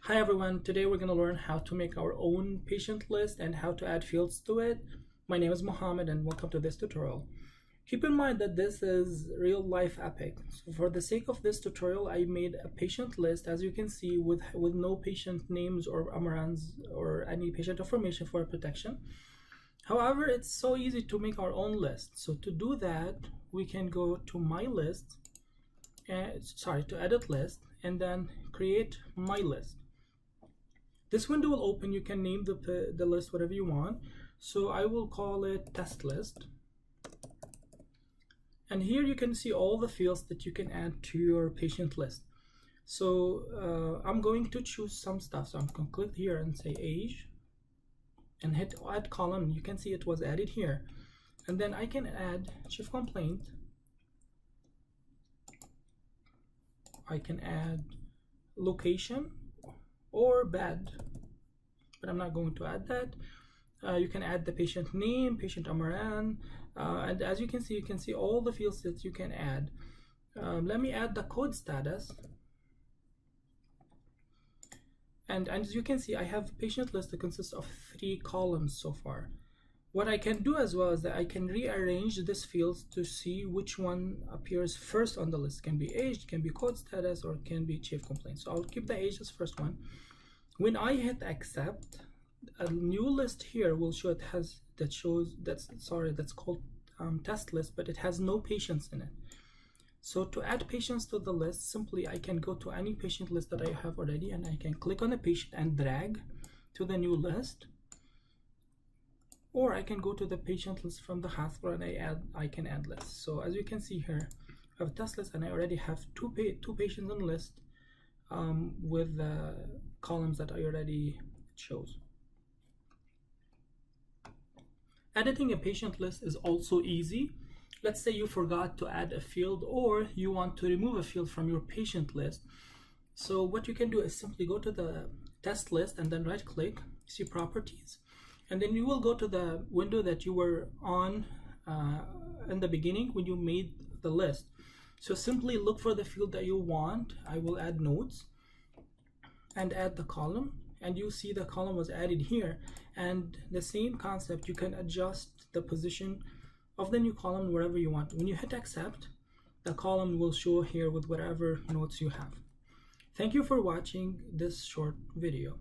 Hi everyone, today we're going to learn how to make our own patient list and how to add fields to it. My name is Mohammed and welcome to this tutorial. Keep in mind that this is real life epic. So for the sake of this tutorial, I made a patient list, as you can see, with no patient names or amarans or any patient information for protection. However, it's so easy to make our own list. So to do that, we can go to my list, to edit list, and then create my list. This window will open. You can name the list whatever you want. So I will call it test list. And here you can see all the fields that you can add to your patient list. So I'm going to choose some stuff. So I'm going to click here and say age and hit add column. You can see it was added here. And then I can add chief complaint. I can add location or bad, but I'm not going to add that. You can add the patient name, patient amaran, and as you can see all the fields that you can add. Let me add the code status, and as you can see, I have a patient list that consists of 3 columns so far. What I can do as well is that I can rearrange these fields to see which one appears first on the list. It can be age, can be code status, or it can be chief complaint. So I'll keep the age as first one. When I hit accept, a new list here will show that's called test list, but it has no patients in it. So to add patients to the list, simply I can go to any patient list that I have already, and I can click on the patient and drag to the new list. Or I can go to the patient list from the taskbar and I can add lists. So as you can see here, I have a test list and I already have two patients on the list with the columns that I already chose. Editing a patient list is also easy. Let's say you forgot to add a field or you want to remove a field from your patient list. So what you can do is simply go to the test list and then right click, see properties. And then you will go to the window that you were on in the beginning when you made the list. So simply look for the field that you want. I will add notes and add the column, and you see the column was added here. And the same concept, you can adjust the position of the new column wherever you want. When you hit accept, the column will show here with whatever notes you have. Thank you for watching this short video.